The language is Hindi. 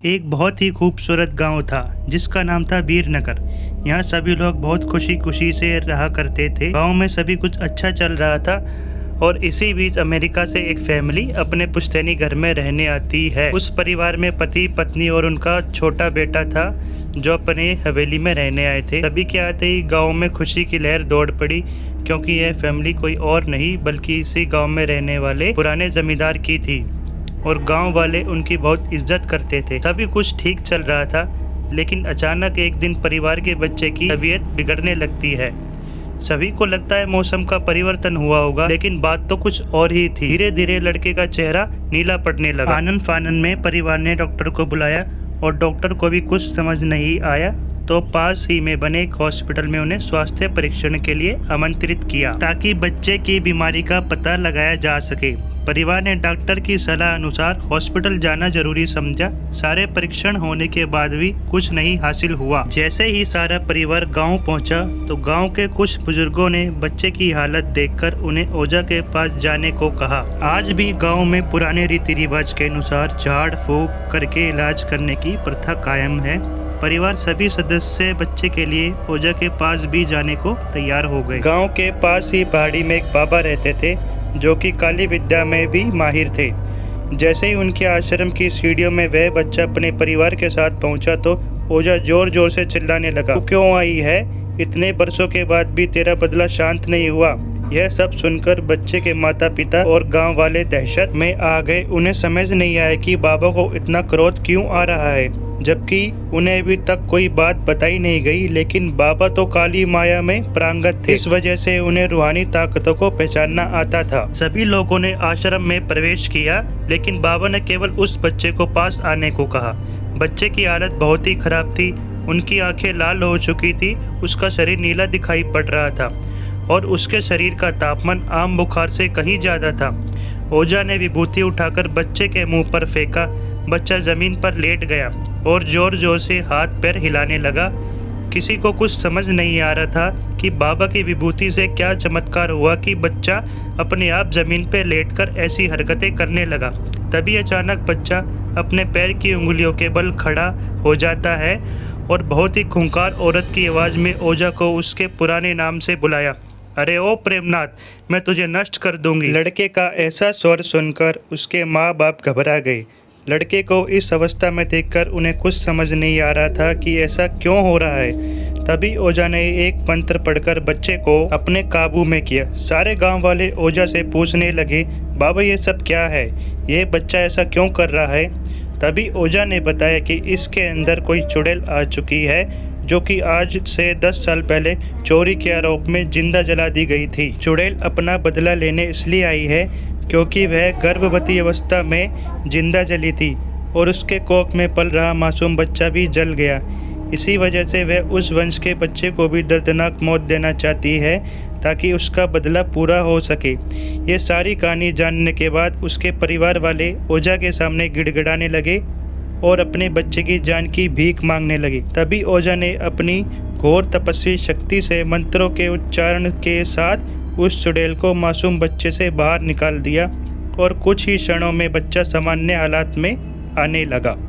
एक बहुत ही खूबसूरत गांव था जिसका नाम था वीरनगर। यहाँ सभी लोग बहुत खुशी खुशी से रहा करते थे। गांव में सभी कुछ अच्छा चल रहा था और इसी बीच अमेरिका से एक फैमिली अपने पुश्तैनी घर में रहने आती है। उस परिवार में पति पत्नी और उनका छोटा बेटा था जो अपने हवेली में रहने आए थे। तभी के आते ही गाँव में खुशी की लहर दौड़ पड़ी, क्योंकि यह फैमिली कोई और नहीं बल्कि इसी गाँव में रहने वाले पुराने जमींदार की थी और गांव वाले उनकी बहुत इज्जत करते थे। सभी कुछ ठीक चल रहा था, लेकिन अचानक एक दिन परिवार के बच्चे की तबीयत बिगड़ने लगती है। सभी को लगता है मौसम का परिवर्तन हुआ होगा, लेकिन बात तो कुछ और ही थी। धीरे धीरे लड़के का चेहरा नीला पड़ने लगा। आनन फानन में परिवार ने डॉक्टर को बुलाया और डॉक्टर को भी कुछ समझ नहीं आया, तो पास ही में बने एक हॉस्पिटल में उन्हें स्वास्थ्य परीक्षण के लिए आमंत्रित किया ताकि बच्चे की बीमारी का पता लगाया जा सके। परिवार ने डॉक्टर की सलाह अनुसार हॉस्पिटल जाना जरूरी समझा। सारे परीक्षण होने के बाद भी कुछ नहीं हासिल हुआ। जैसे ही सारा परिवार गांव पहुंचा तो गांव के कुछ बुजुर्गों ने बच्चे की हालत देखकर उन्हें ओझा के पास जाने को कहा। आज भी गांव में पुराने रीति रिवाज के अनुसार झाड़ फूंक करके इलाज करने की प्रथा कायम है। परिवार सभी सदस्य बच्चे के लिए ओझा के पास भी जाने को तैयार हो गए। गांव के पास ही पहाड़ी में एक बाबा रहते थे जो कि काली विद्या में भी माहिर थे। जैसे ही उनके आश्रम की सीढ़ियों में वह बच्चा अपने परिवार के साथ पहुंचा तो ओझा जोर जोर से चिल्लाने लगा, "तू क्यों आई है? इतने बरसों के बाद भी तेरा बदला शांत नहीं हुआ।" यह सब सुनकर बच्चे के माता पिता और गांव वाले दहशत में आ गए। उन्हें समझ नहीं आया कि बाबा को इतना क्रोध क्यों आ रहा है, जबकि उन्हें अभी तक कोई बात बताई नहीं गई। लेकिन बाबा तो काली माया में प्रांगत थे, इस वजह से उन्हें रूहानी ताकतों को पहचानना आता था। सभी लोगों ने आश्रम में प्रवेश किया, लेकिन बाबा ने केवल उस बच्चे को पास आने को कहा। बच्चे की हालत बहुत ही खराब थी। उनकी आंखें लाल हो चुकी थी, उसका शरीर नीला दिखाई पड़ रहा था और उसके शरीर का तापमान आम बुखार से कहीं ज्यादा था। ओझा ने विभूति उठाकर बच्चे के मुंह पर फेंका। बच्चा जमीन पर लेट गया और जोर जोर से हाथ पैर हिलाने लगा। किसी को कुछ समझ नहीं आ रहा था कि बाबा की विभूति से क्या चमत्कार हुआ कि बच्चा अपने आप जमीन पर लेटकर ऐसी हरकतें करने लगा। तभी अचानक बच्चा अपने पैर की उंगलियों के बल खड़ा हो जाता है और बहुत ही खूंखार औरत की आवाज़ में ओझा को उसके पुराने नाम से बुलाया, "अरे ओ प्रेमनाथ, मैं तुझे नष्ट कर दूंगी।" लड़के का ऐसा स्वर सुनकर उसके माँ बाप घबरा गए। लड़के को इस अवस्था में देखकर उन्हें कुछ समझ नहीं आ रहा था कि ऐसा क्यों हो रहा है। तभी ओझा ने एक मंत्र पढ़कर बच्चे को अपने काबू में किया। सारे गांव वाले ओझा से पूछने लगे, "बाबा ये सब क्या है? ये बच्चा ऐसा क्यों कर रहा है?" तभी ओझा ने बताया कि इसके अंदर कोई चुड़ैल आ चुकी है जो कि आज से 10 साल पहले चोरी के आरोप में जिंदा जला दी गई थी। चुड़ैल अपना बदला लेने इसलिए आई है क्योंकि वह गर्भवती अवस्था में जिंदा जली थी और उसके कोख में पल रहा मासूम बच्चा भी जल गया। इसी वजह से वह उस वंश के बच्चे को भी दर्दनाक मौत देना चाहती है ताकि उसका बदला पूरा हो सके। ये सारी कहानी जानने के बाद उसके परिवार वाले ओझा के सामने गिड़गिड़ाने लगे और अपने बच्चे की जान की भीख मांगने लगे। तभी ओझा ने अपनी घोर तपस्वी शक्ति से मंत्रों के उच्चारण के साथ उस चुड़ैल को मासूम बच्चे से बाहर निकाल दिया और कुछ ही क्षणों में बच्चा सामान्य हालात में आने लगा।